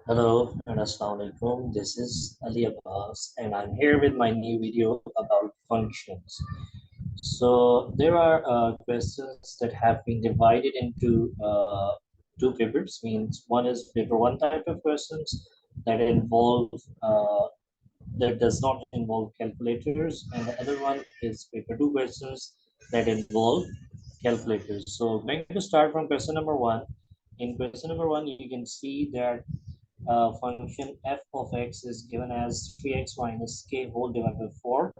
Hello and Assalamu alaikum. This is Ali Abbas and I'm here with my new video about functions. So there are questions that have been divided into two papers. Means one is paper one type of questions that involve that does not involve calculators, and the other one is paper two questions that involve calculators. So I'm going to start from question number one. In question number one, you can see that function f of x is given as 3x minus k whole divided by 4,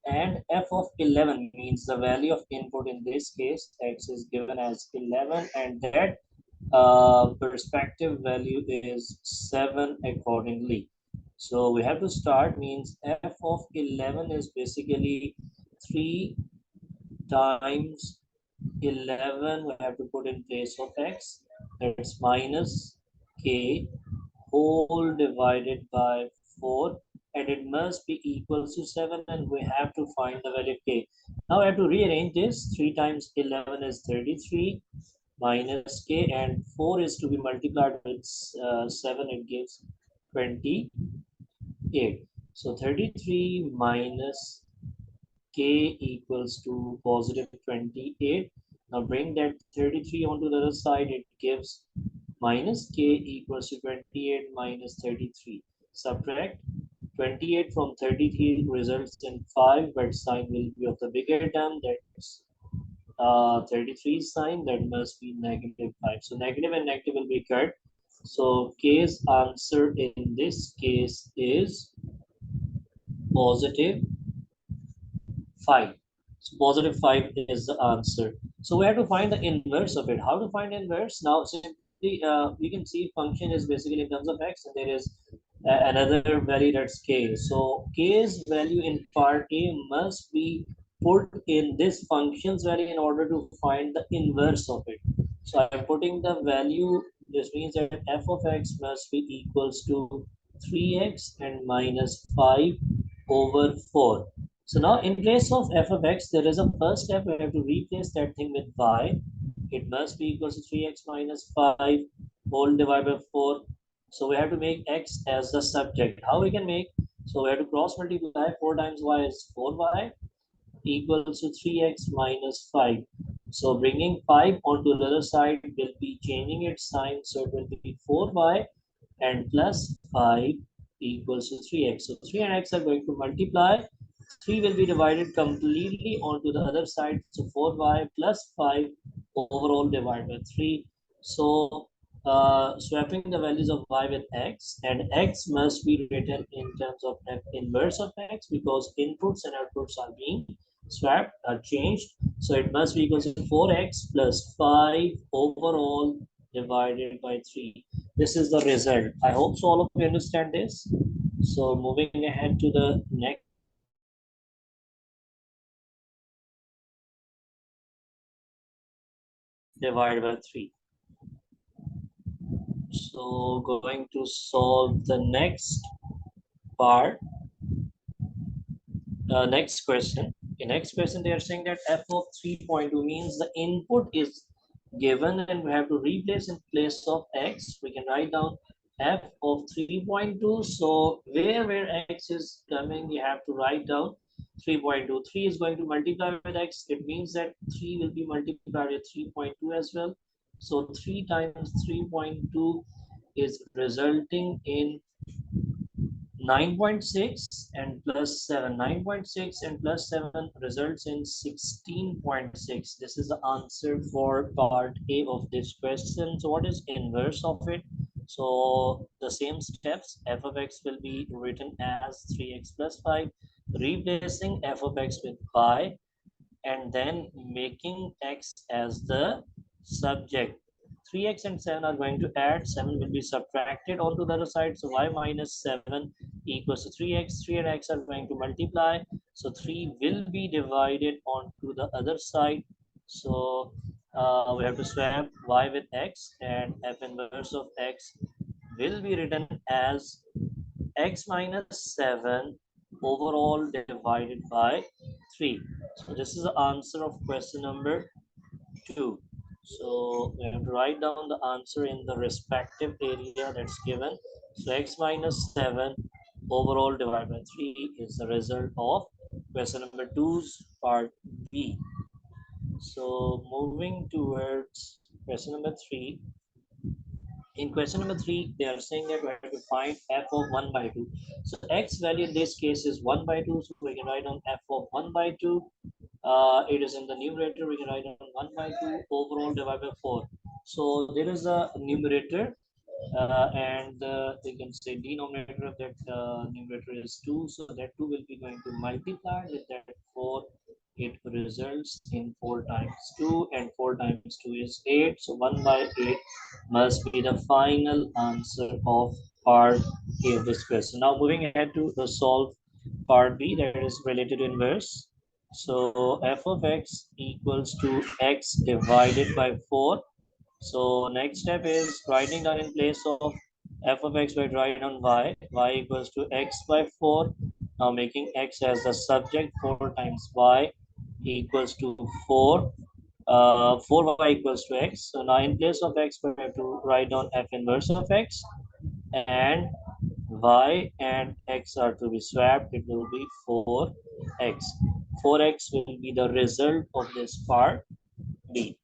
and f of 11 means the value of input, in this case x is given as 11, and that perspective value is 7 accordingly. So we have to start, means f of 11 is basically 3 times 11 we have to put in place of x, that's minus k whole divided by 4, and it must be equals to 7, and we have to find the value of k. Now I have to rearrange this. 3 times 11 is 33 minus k, and 4 is to be multiplied with 7, it gives 28. So 33 minus k equals to positive 28. Now bring that 33 onto the other side, it gives minus k equals to 28 minus 33. Subtract 28 from 33 results in 5, but sign will be of the bigger term, that's 33 sign, that must be negative 5. So negative and negative will be cut. So k's answer in this case is positive 5. So positive 5 is the answer. So we have to find the inverse of it. How to find inverse? Now simply we can see function is basically in terms of x, and there is another value, that's k. So k's value in part a must be put in this function's value in order to find the inverse of it. So I'm putting the value. This means that f of x must be equals to 3x and minus 5 over 4. So now in place of f of x, there is a first step. We have to replace that thing with y. It must be equals to 3x minus 5 whole divided by 4. So we have to make x as the subject. How we can make? So we have to cross multiply. 4 times y is 4y equals to 3x minus 5. So bringing 5 onto the other side will be changing its sign. So it will be 4y and plus 5 equals to 3x. So 3 and x are going to multiply. 3 will be divided completely onto the other side. So 4y plus 5 overall divided by 3. So swapping the values of y with x, and x must be written in terms of f inverse of x, because inputs and outputs are being swapped, are changed. So it must be equal to 4x plus 5 overall divided by 3. This is the result. I hope so all of you understand this. So moving ahead to the next divided by 3. So going to solve the next part, next question. In next question, they are saying that f of 3.2 means the input is given and we have to replace in place of x. We can write down f of 3.2. So where x is coming, we have to write down 3.2. 3 is going to multiply with x. It means that 3 will be multiplied with 3.2 as well. So 3 times 3.2 is resulting in 9.6 and plus 7. 9.6 and plus 7 results in 16.6. This is the answer for part A of this question. So what is inverse of it? So the same steps, f of x will be written as 3x plus 5, replacing f of x with y, and then making x as the subject. 3x and 7 are going to add, 7 will be subtracted onto the other side. So y minus 7 equals to 3x. 3 and x are going to multiply. So 3 will be divided onto the other side. So we have to swap y with x, and f inverse of x will be written as x minus 7 overall divided by 3. So this is the answer of question number 2. So we have to write down the answer in the respective area that's given. So x minus 7 overall divided by 3 is the result of question number two's part B. So moving towards question number 3. In question number 3, they are saying that we have to find f of 1 by 2. So x value in this case is 1 by 2. So we can write down f of 1 by 2. It is in the numerator. We can write down 1 by 2 overall divided by 4. So there is a numerator, and you can say denominator of that numerator is 2. So that 2 will be going to multiply with that 4. It results in 4 times 2, and 4 times 2 is 8. So 1 by 8 must be the final answer of part A of this question. Now moving ahead to the solve part B, that is related to inverse. So f of x equals to x divided by 4. So next step is writing down in place of f of x by write on y equals to x by 4. Now making x as the subject, 4 times y equals to 4. 4y equals to x. So now in place of x, we have to write down f inverse of x, and y and x are to be swapped. It will be 4x. 4x will be the result of this part B.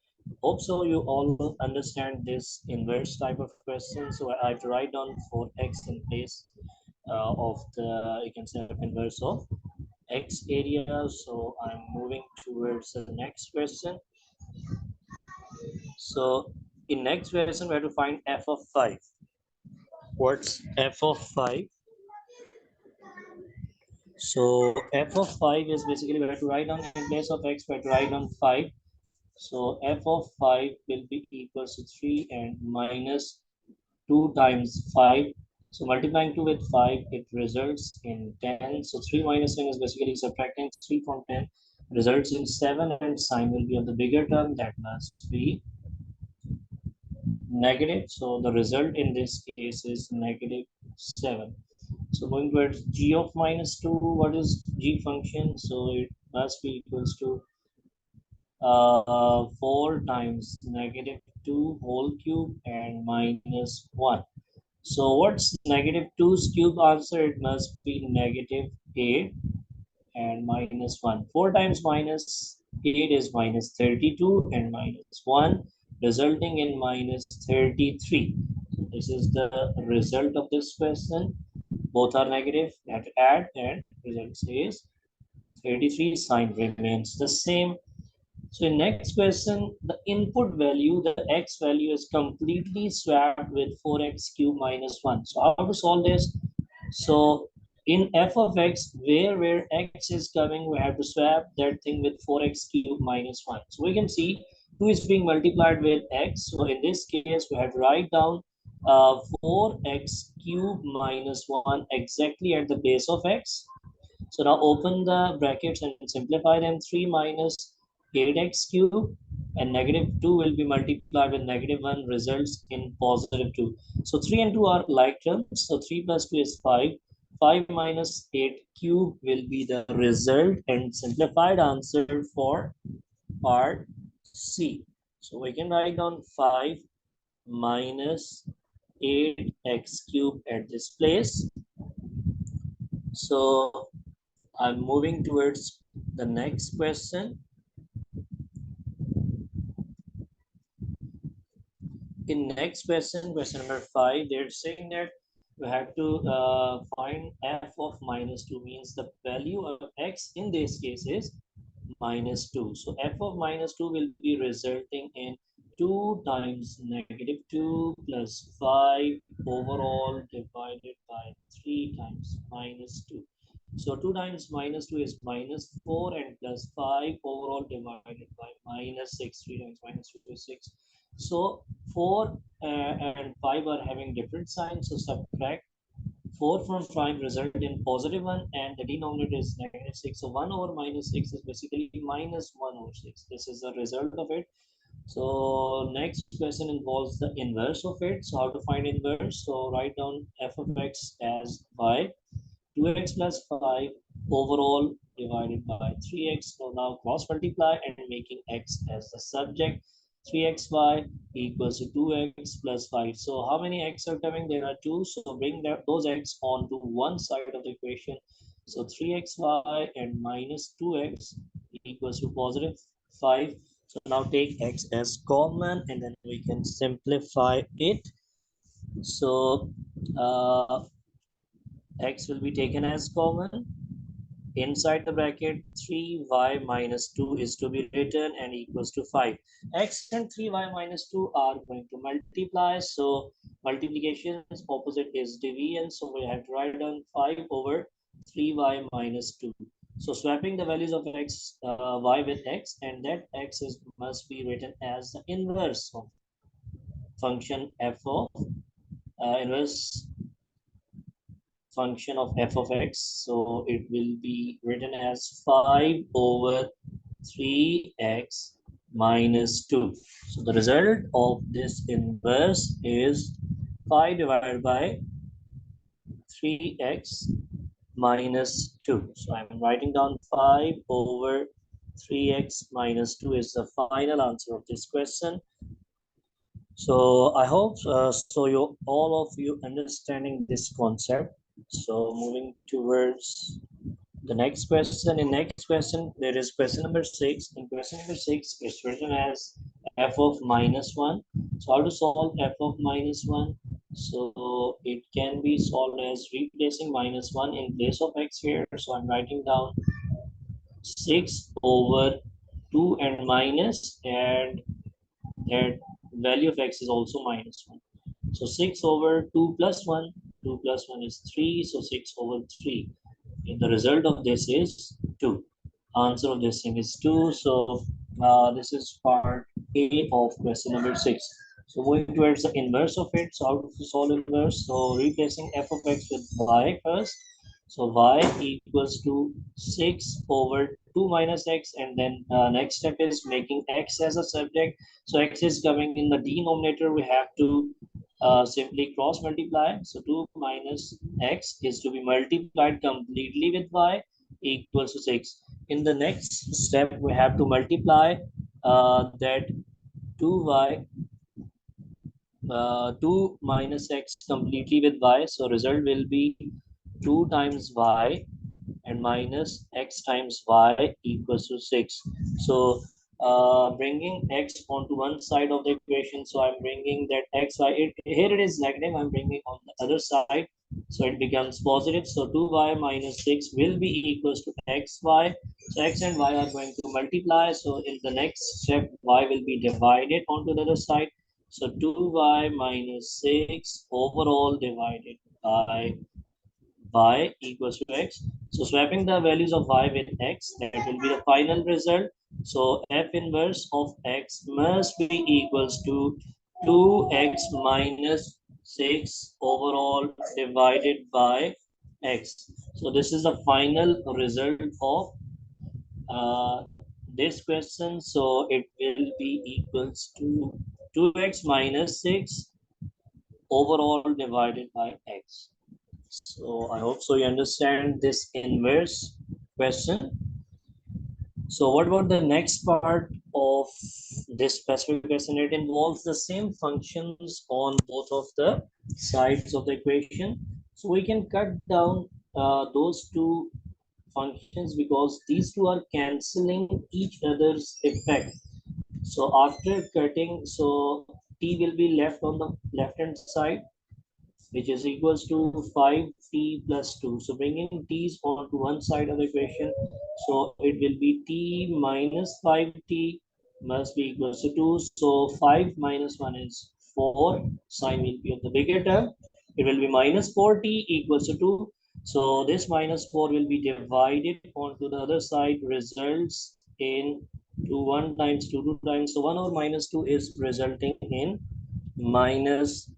Hope so you all understand this inverse type of question. So I have to write down 4x in place of the, you can say, inverse of x area. So I'm moving towards the next question. So in next question, we have to find f of 5. What's f of 5? So f of 5 is basically we have to write down in place of x, we have to write down 5. So f of 5 will be equals to 3 and minus 2 times 5. So multiplying 2 with 5, it results in 10. So 3 minus 10 is basically subtracting 3 from 10, results in 7, and sign will be of the bigger term, that must be negative. So the result in this case is negative 7. So going towards g of minus 2, what is g function? So it must be equals to 4 times negative 2 whole cube and minus 1. So what's negative 2's cube answer? It must be negative 8 and minus 1. 4 times minus 8 is minus 32 and minus 1, resulting in minus 33. So this is the result of this question. Both are negative. You have to add, and result says 33. Sign remains the same. So in next question, the input value, the x value is completely swapped with 4x cube minus 1. So how to solve this? So in f of x, where x is coming, we have to swap that thing with 4x cube minus 1. So we can see 2 is being multiplied with x. So in this case, we have to write down 4x cube minus 1 exactly at the base of x. So now open the brackets and simplify them. 3 minus 8x cube and negative 2 will be multiplied with negative 1, results in positive 2. So 3 and 2 are like terms. So 3 plus 2 is 5. 5 minus 8 cube will be the result and simplified answer for part C. So we can write down 5 minus 8x cube at this place. So I'm moving towards the next question. In next question, question number 5, they're saying that we have to find f of minus 2, means the value of x in this case is minus 2. So f of minus 2 will be resulting in 2 times negative 2 plus 5 overall divided by 3 times minus 2. So 2 times minus 2 is minus 4, and plus 5 overall divided by minus 6. 3 times minus 2 is 6. So 4 and 5 are having different signs. So subtract 4 from 5, result in positive 1, and the denominator is negative 6. So 1 over minus 6 is basically minus 1 over 6. This is the result of it. So next question involves the inverse of it. So how to find inverse? So write down f of x as y, 2x plus 5 overall divided by 3x. So now cross multiply and making x as the subject. 3xy equals to 2x plus 5. So how many x are coming? There are 2. So bring those x onto one side of the equation. So 3xy and minus 2x equals to positive 5. So now take x as common and then we can simplify it. So x will be taken as common. Inside the bracket, 3y minus 2 is to be written and equals to 5. X and 3y minus 2 are going to multiply. So multiplication's opposite is division. So we have to write down 5 over 3y minus 2. So swapping the values of x, y with x, and that x is must be written as the inverse of function f of inverse function of f of x. So it will be written as 5 over 3x minus 2. So the result of this inverse is 5 divided by 3x minus 2. So I'm writing down 5 over 3x minus 2 is the final answer of this question. So I hope you all of you understanding this concept. So moving towards the next question. In next question, there is question number 6. In question number 6, it's written as f of minus 1. So how to solve f of minus 1? So it can be solved as replacing minus 1 in place of x here. So I'm writing down 6 over 2 and minus, and that value of x is also minus 1. So 6 over 2 plus 1, 2 plus 1 is 3, so 6 over 3. And the result of this is 2. Answer of this thing is 2. So this is part A of question number 6. So moving towards the inverse of it. So how to solve inverse? So replacing f of x with y first. So y equals to 6 over 2 minus x, and then next step is making x as a subject. So x is coming in the denominator. We have to simply cross multiply. So 2 minus x is to be multiplied completely with y equals to 6. In the next step, we have to multiply that 2y 2 minus x completely with y. So result will be 2 times y and minus x times y equals to 6. So bringing x onto one side of the equation. So I'm bringing that x, y, here it is negative. I'm bringing on the other side. So it becomes positive. So 2y minus 6 will be equals to xy. So x and y are going to multiply. So in the next step, y will be divided onto the other side. So 2y minus 6 overall divided by y equals to x. So swapping the values of y with x, that will be the final result. So f inverse of x must be equals to 2x minus 6 overall divided by x. So this is the final result of this question. So it will be equals to 2x minus 6 overall divided by x. So I hope so you understand this inverse question. So what about the next part of this specific question? It involves the same functions on both of the sides of the equation. So we can cut down those two functions because these two are canceling each other's effect. So after cutting, so t will be left on the left hand side, which is equals to 5t plus 2. So bringing t's onto one side of the equation. So it will be t minus 5t must be equals to 2. So 5 minus 1 is 4. Sign will be of the bigger term. It will be minus 4t equals to 2. So this minus 4 will be divided onto the other side, results in 2 1 times 2 2 times. So 1 over minus 2 is resulting in minus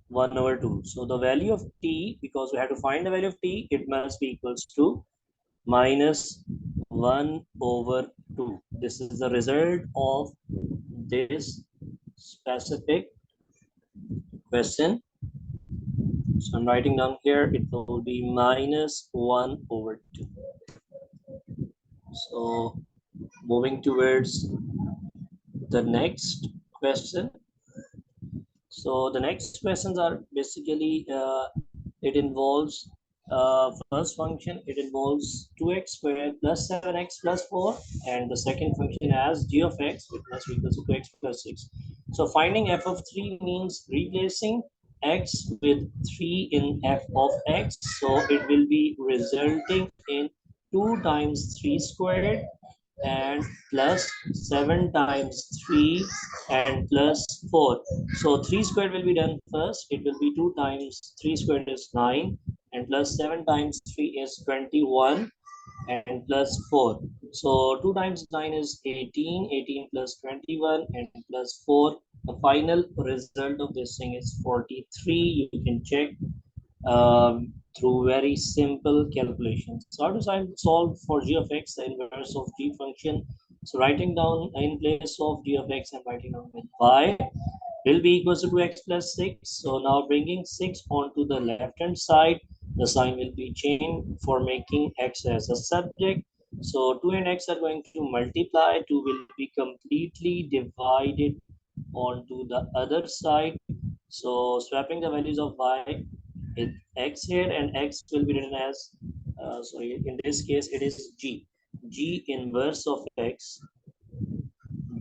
1 over 2. So the value of t, because we have to find the value of t, it must be equals to minus 1 over 2. This is the result of this specific question. So I'm writing down here, it will be minus 1 over 2. So moving towards the next question. So the next questions are basically it involves first function, it involves 2x squared plus 7x plus 4, and the second function as g of x, it must be equal to 2x plus 6. So finding f of 3 means replacing x with 3 in f of x, so it will be resulting in 2 times 3 squared and plus 7 times 3 and plus 4. So 3 squared will be done first. It will be 2 times 3 squared is 9 and plus 7 times 3 is 21 and plus 4. So 2 times 9 is 18, 18 plus 21 and plus 4. The final result of this thing is 43. You can check through very simple calculations. So how to solve for g of x the inverse of g function? So writing down in place of g of x and writing down with y will be equals to 2x plus 6. So now bringing 6 onto the left hand side, the sign will be changed for making x as a subject. So 2 and x are going to multiply, 2 will be completely divided onto the other side. So swapping the values of y with x here, and x will be written as, sorry, in this case it is g inverse of x.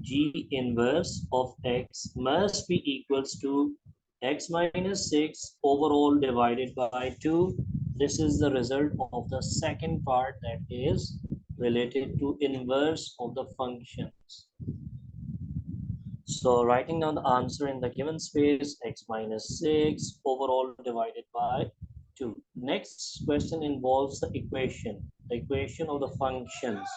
G inverse of x must be equals to x minus 6 overall divided by 2. This is the result of the second part, that is related to inverse of the functions. So writing down the answer in the given space, x minus 6 overall divided by 2. Next question involves the equation of the functions.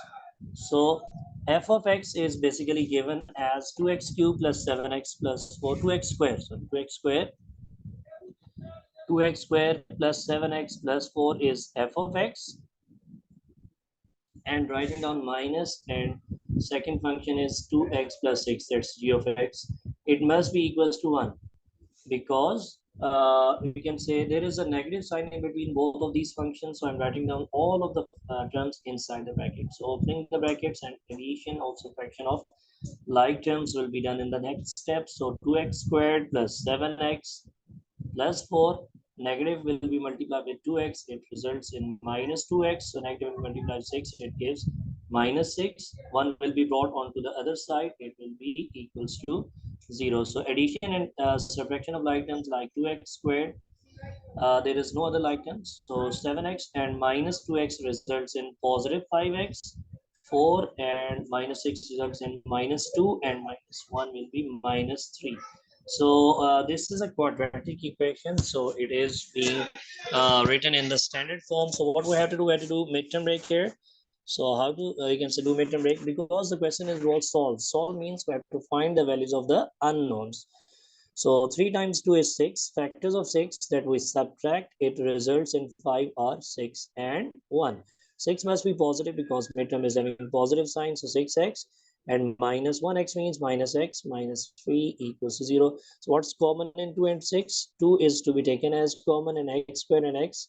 So f of x is basically given as 2x cubed plus 7x plus 4, 2x squared. So 2x squared plus 7x plus 4 is f of x, and writing down minus, and second function is 2x plus 6, that's g of x. It must be equals to 1 because we can say there is a negative sign in between both of these functions. So I'm writing down all of the terms inside the bracket. So opening the brackets, and addition of subtraction of like terms will be done in the next step. So 2x squared plus 7x plus 4, negative will be multiplied with 2x, it results in minus 2x. So negative will multiply 6, it gives minus 6. 1 will be brought onto the other side, it will be equals to 0. So addition and subtraction of like terms like 2x squared, there is no other like terms. So 7x and minus 2x results in positive 5x. 4 and minus 6 results in minus 2, and minus 1 will be minus 3. So this is a quadratic equation, so it is being written in the standard form. So what we have to do, we have to do midterm break here. So how to you can say do midterm break, because the question is what solve. Solve means we have to find the values of the unknowns. So 3 times 2 is 6. Factors of 6 that we subtract, it results in 5 or 6 and 1. 6 must be positive because midterm is having positive sign. So 6x and minus 1x means minus x minus 3 equals to 0. So what's common in 2 and 6? 2 is to be taken as common, and x squared and x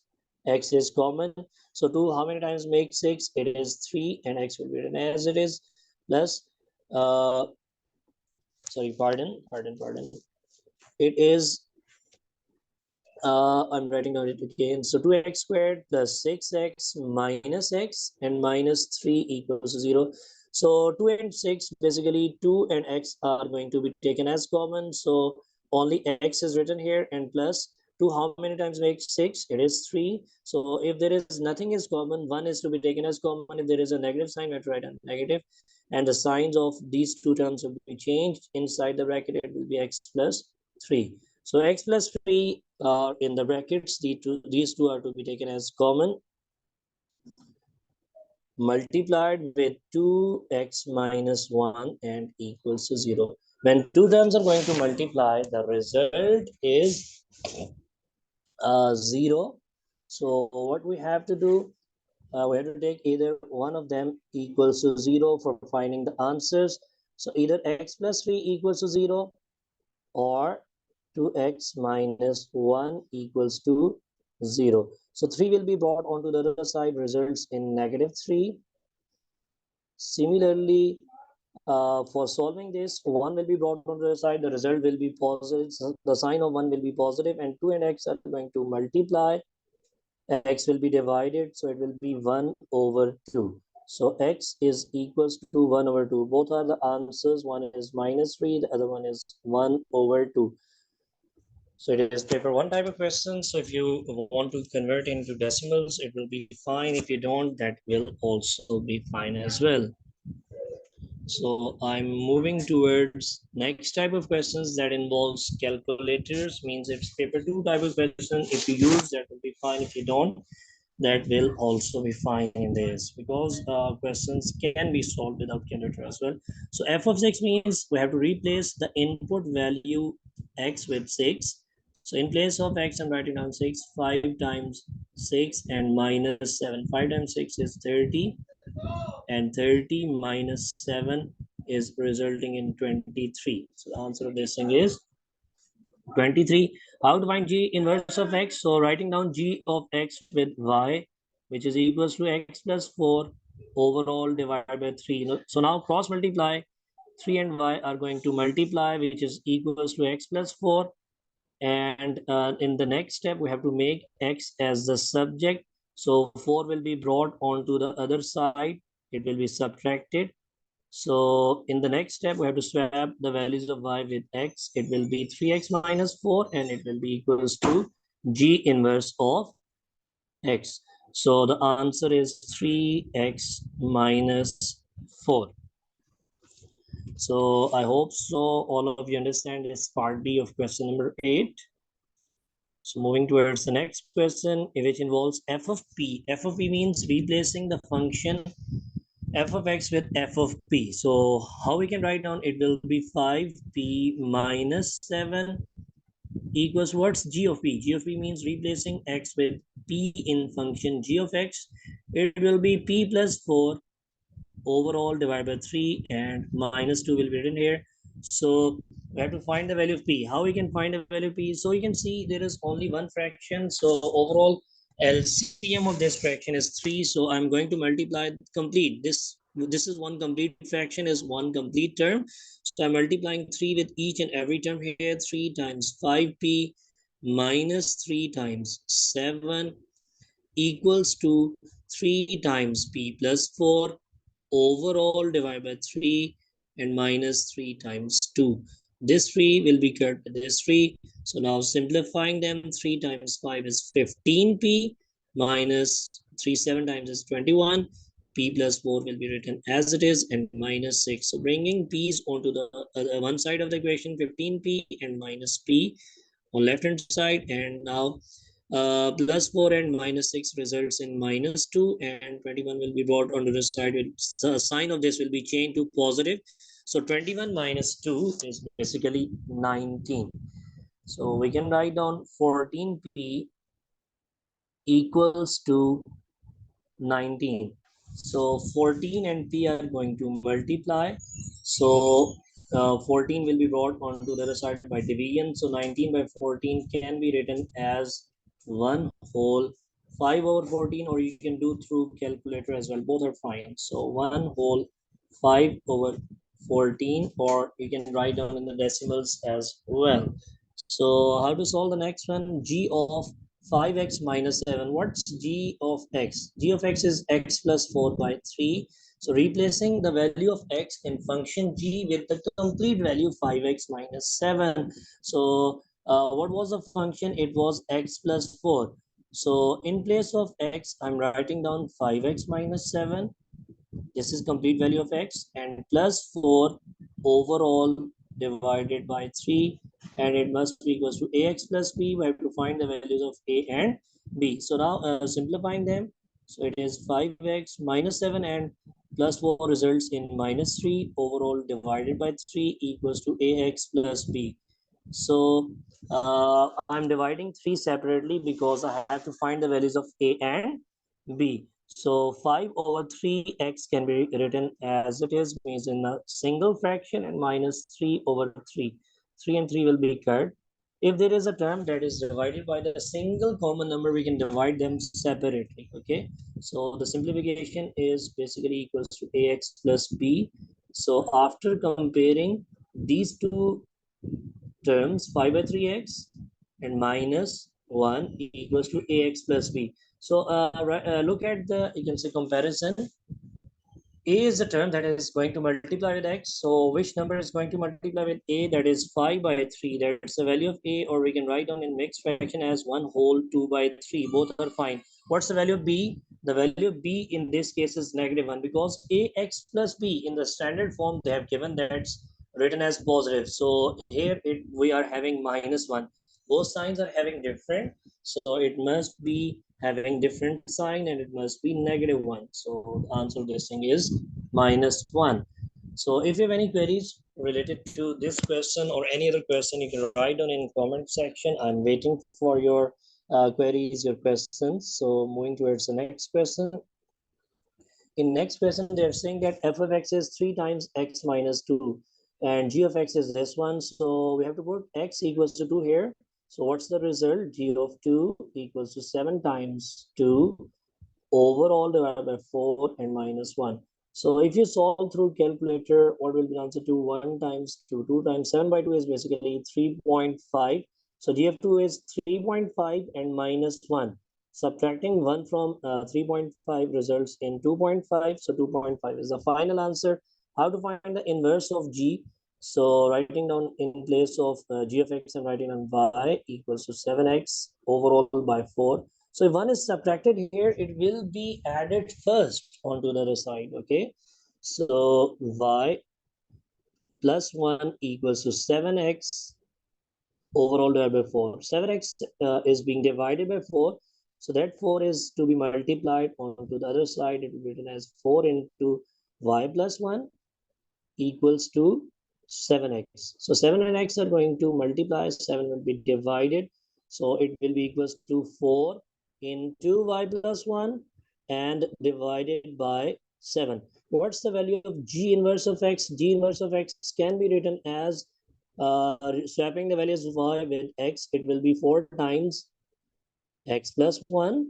is common. So 2 how many times make 6? It is 3, and x will be written as it is, plus sorry, pardon. It is I'm writing down it again. So 2x squared plus 6x minus x and minus 3 equals to 0. So 2 and 6, basically 2 and x are going to be taken as common. So only x is written here, and plus 2 how many times makes 6? It is 3. So if there is nothing is common, 1 is to be taken as common. If there is a negative sign, we have to write a negative. And the signs of these two terms will be changed. Inside the bracket, it will be x plus 3. So x plus 3 are in the brackets. These two are to be taken as common, multiplied with 2x minus 1 and equals to 0. When two terms are going to multiply, the result is 0. So what we have to do, we have to take either one of them equals to 0 for finding the answers. So either x plus 3 equals to 0 or 2x minus 1 equals to 0. So 3 will be brought onto the other side, results in negative 3. Similarly, For solving this, 1 will be brought on the side, the result will be positive, so the sign of 1 will be positive, and 2 and x are going to multiply, x will be divided, so it will be 1 over 2. So x is equals to 1 over 2. Both are the answers. One is minus 3, the other one is 1 over 2. So it is paper 1 type of question. So if you want to convert into decimals, it will be fine. If you don't, that will also be fine as well. So I'm moving towards next type of questions that involves calculators. Means if it's paper 2 type of question, if you use, that will be fine. If you don't, that will also be fine in this, because questions can be solved without calculator as well. So f of 6 means we have to replace the input value x with 6. So in place of x, I'm writing down 6. 5 times 6 and minus 7. 5 times 6 is 30, and 30 minus 7 is resulting in 23. So the answer of this thing is 23. How to find g inverse of x? So writing down g of x with y, which is equals to x plus 4 overall divided by 3. So now cross multiply. 3 and y are going to multiply, which is equals to x plus 4. And in the next step, we have to make x as the subject. So 4 will be brought onto the other side. It will be subtracted. So in the next step, we have to swap the values of y with x. It will be 3x minus 4, and it will be equals to g inverse of x. So the answer is 3x minus 4. So I hope so all of you understand this part B of question number 8. So moving towards the next question, which involves f of p. F of p means replacing the function f of x with f of p. So how we can write down, it will be 5p minus 7 equals what's g of p. G of p means replacing x with p in function g of x. It will be p plus 4 overall divided by 3, and minus 2 will be written here. So we have to find the value of p. How we can find the value of p? So you can see there is only one fraction. So overall LCM of this fraction is 3. So I'm going to multiply complete. This is one complete fraction, is one complete term. So I'm multiplying 3 with each and every term here. 3 times 5p minus 3 times 7 equals to 3 times p plus 4 overall divided by 3 and minus 3 times 2. This 3 will be cut with this 3. So now simplifying them, 3 times 5 is 15p minus 3 7 times is 21. P plus 4 will be written as it is, and minus 6. So bringing p's onto the other one side of the equation, 15p and minus p on left hand side, and now plus 4 and minus 6 results in minus 2, and 21 will be brought onto the side. The sign of this will be changed to positive. So 21 minus 2 is basically 19. So we can write down 14p equals to 19. So 14 and p are going to multiply. So 14 will be brought onto the other side by division. So 19 by 14 can be written as 1 whole 5 over 14, or you can do through calculator as well. Both are fine. So 1 whole 5 over 14, or you can write down in the decimals as well. So how to solve the next one? G of 5x minus 7. What's g of x? G of x is x plus 4 by 3. So replacing the value of x in function g with the complete value 5x minus 7. So what was the function? It was x plus 4. So in place of x, I'm writing down 5x minus 7. This is complete value of x, and plus 4 overall divided by 3, and it must be equals to ax plus b. We have to find the values of a and b. So now simplifying them, so it is 5x minus 7 and plus 4 results in minus 3 overall divided by 3 equals to ax plus b. So I'm dividing 3 separately because I have to find the values of a and b. So 5 over 3x can be written as it is, means in a single fraction, and minus 3 over 3. 3 and 3 will be cut. If there is a term that is divided by the single common number, we can divide them separately, okay? So the simplification is basically equals to ax plus b. So after comparing these two terms, 5 by 3x and minus 1 equals to ax plus b. So look at the, you can say, comparison. A is the term that is going to multiply with x. So which number is going to multiply with a? That is 5 by 3. That's the value of a, or we can write down in mixed fraction as 1 whole 2 by 3. Both are fine. What's the value of b? The value of b in this case is negative 1, because ax plus b in the standard form they have given, that's written as positive. So here we are having minus 1. Both signs are having different, so it must be having different sign and it must be negative 1. So the answer of this thing is minus 1. So if you have any queries related to this question or any other question, you can write down in comment section. I'm waiting for your queries, your questions. So moving towards the next question. In next question, they're saying that f of x is 3 times x minus 2 and g of x is this one. So we have to put x equals to 2 here. So what's the result? G of 2 equals to 7 times 2 overall divided by 4 and minus 1. So if you solve through calculator, what will be the answer to 1 times 2? 2 times 7 by 2 is basically 3.5. So GF2 is 3.5 and minus 1. Subtracting 1 from 3.5 results in 2.5. So 2.5 is the final answer. How to find the inverse of G? So writing down in place of G of x, I'm writing on y equals to 7x overall by 4. So if 1 is subtracted here, it will be added first onto the other side, okay? So y plus 1 equals to 7x overall divided by 4. 7x is being divided by 4. So that 4 is to be multiplied onto the other side. It will be written as 4 into y plus 1 equals to 7x. So 7 and x are going to multiply. 7 will be divided. So it will be equals to 4 into y plus 1 and divided by 7. What's the value of g inverse of x? G inverse of x can be written as swapping the values of y with x. It will be 4 times x plus 1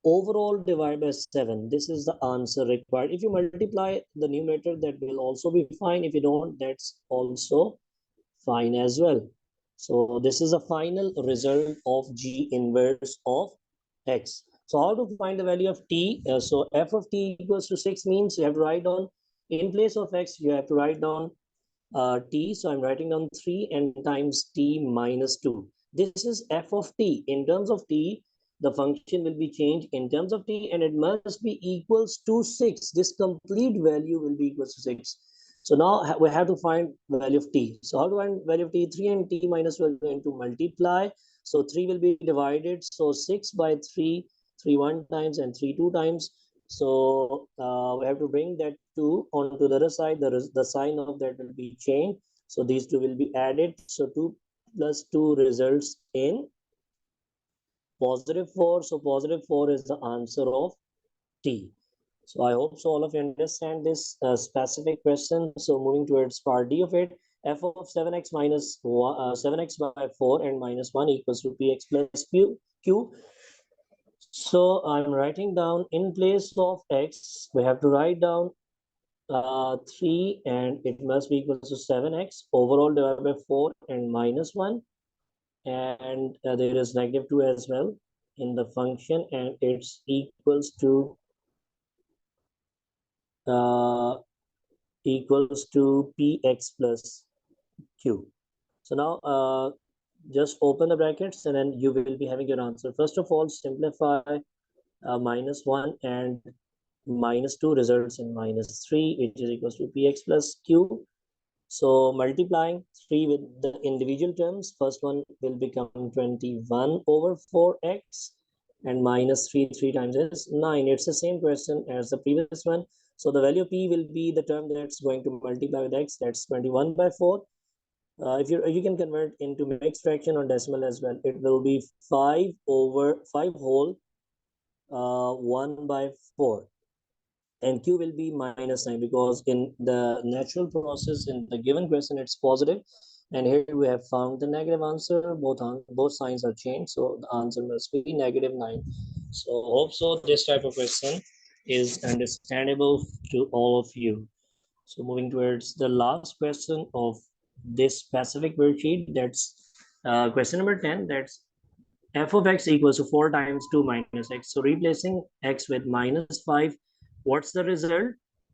overall divided by 7. This is the answer required. If you multiply the numerator, that will also be fine. If you don't, that's also fine as well. So this is the final result of G inverse of x. So how to find the value of t? So f of t equals to 6 means you have to write down, in place of x, you have to write down t. So I'm writing down 3 and times t minus 2. This is f of t. In terms of t, the function will be changed in terms of t and it must be equals to 6. This complete value will be equals to 6. So now we have to find value of t. So how to find value of t? 3 and t minus 2 are going to multiply. So 3 will be divided. So 6 by 3, 3 one times and 3 two times. So we have to bring that 2 onto the other side. The sign of that will be changed. So these two will be added. So 2 plus 2 results in positive 4. So positive 4 is the answer of T. So I hope so all of you understand this specific question. So moving towards part D of it, f of 7x minus 7x by 4 and minus 1 equals to px plus q. So I'm writing down, in place of x, we have to write down 3 and it must be equal to 7x overall divided by 4 and minus 1. And there is negative 2 as well in the function, and it's equals to px plus q. So now just open the brackets and then you will be having your answer. First of all, simplify minus 1 and minus 2 results in minus 3, which is equals to px plus q. So multiplying 3 with the individual terms, first one will become 21 over 4x and minus 3 times is 9. It's the same question as the previous one. So the value of p will be the term that's going to multiply with x, that's 21 by 4. If you can convert into mixed fraction or decimal as well, it will be 5 over 5 whole 1 by 4. And q will be minus 9, because in the natural process in the given question it's positive, and here we have found the negative answer. Both signs are changed, so the answer must be negative 9. So hope so this type of question is understandable to all of you. So moving towards the last question of this specific worksheet, that's question number 10, that's f of x equals to 4 times 2 minus x. So replacing x with minus 5, what's the result?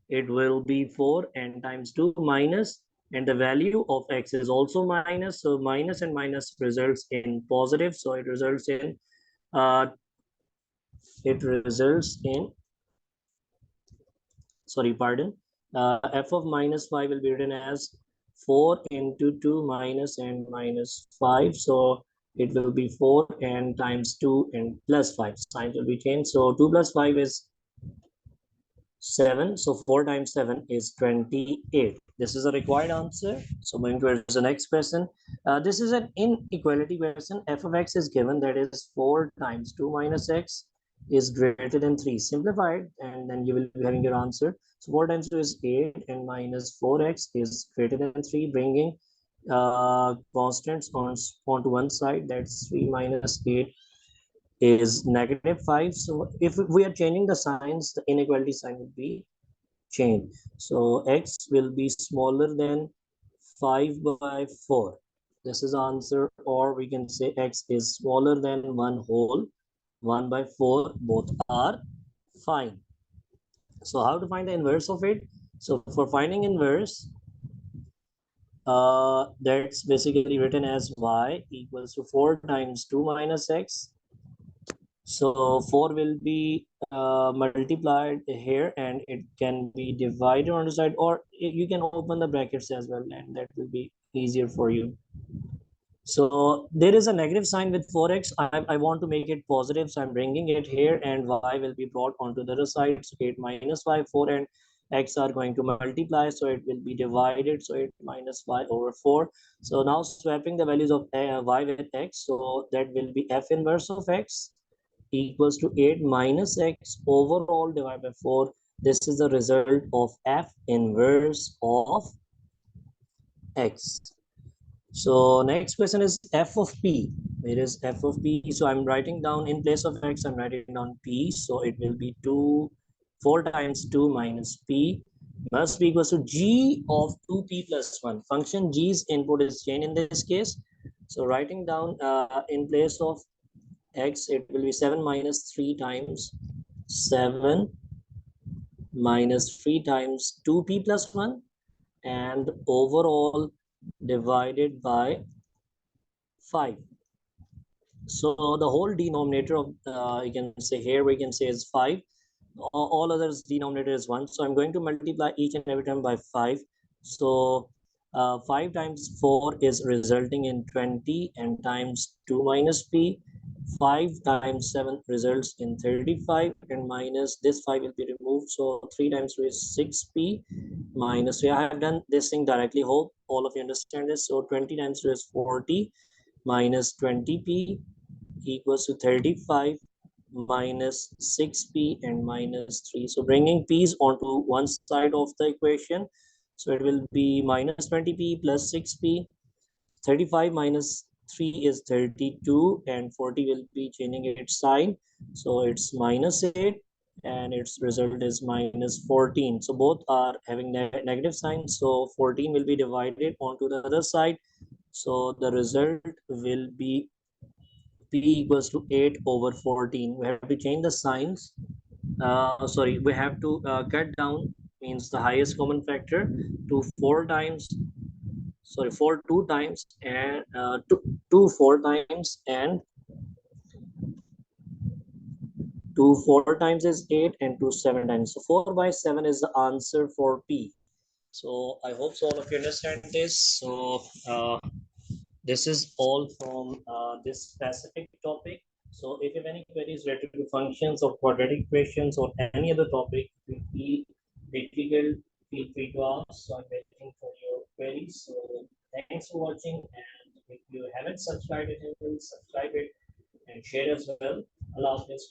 It will be 4 and times 2 minus, and the value of x is also minus. So minus and minus results in positive. So uh, it results in, sorry, pardon, f of minus 5 will be written as 4 into 2 minus and minus 5. So it will be 4 and times 2 and plus 5. Signs will be changed. So 2 plus 5 is 7. So 4 times 7 is 28. This is a required answer. So moving towards the next question. This is an inequality question. F of x is given, that is 4 times 2 minus x is greater than 3. Simplify it and then you will be having your answer. So 4 times 2 is 8 and minus 4x is greater than 3, bringing constants onto one side. That's 3 minus 8 is negative 5. So if we are changing the signs, the inequality sign would be changed. So x will be smaller than 5 by 4. This is the answer, or we can say x is smaller than 1 whole 1 by 4. Both are fine. So how to find the inverse of it? So for finding inverse, that's basically written as y equals to 4 times 2 minus x. So 4 will be multiplied here and it can be divided on the side, or you can open the brackets as well, and that will be easier for you. So there is a negative sign with 4x. I want to make it positive, so I'm bringing it here, and y will be brought onto the other side. So 8 minus y, 4 and x are going to multiply, so it will be divided. So 8 minus y over 4. So now swapping the values of y with x, so that will be f inverse of x equals to 8 minus x overall divided by 4. This is the result of f inverse of x. So next question is f of p. Where is f of p? So I'm writing down, in place of x, I'm writing down p. So it will be 4 times 2 minus p must be equals to g of 2p plus 1. Function g's input is chain in this case. So writing down in place of x, it will be 7 minus 3 times 7 minus 3 times 2p plus 1, and overall divided by 5. So the whole denominator of, you can say here, we can say is 5. All others denominator is 1. So I'm going to multiply each and every term by 5. So 5 times 4 is resulting in 20, and times 2 minus p. 5 times 7 results in 35, and minus this 5 will be removed. So 3 times 2 is 6p minus 3. I have done this thing directly. Hope all of you understand this. So 20 times 2 is 40 minus 20p equals to 35 minus 6p and minus 3. So bringing p's onto one side of the equation. So it will be minus 20p plus 6p. 35 minus 3 is 32, and 40 will be changing its sign. So it's minus 8 and its result is minus 14. So both are having negative signs. So 14 will be divided onto the other side. So the result will be p equals to 8 over 14. We have to change the signs. Sorry, we have to cut down, means the highest common factor, to 4 times, sorry, 4 2 times, and 2 4 times, and 2 4 times is 8, and 2 7 times. So 4 by 7 is the answer for p. So I hope so all of you understand this. So this is all from this specific topic. So if you have any queries related to functions or quadratic equations or any other topic, if you feel difficult, feel free to ask. So I'm waiting for your queries. So thanks for watching, and if you haven't subscribed it, subscribe it and share as well. Allah Hafiz.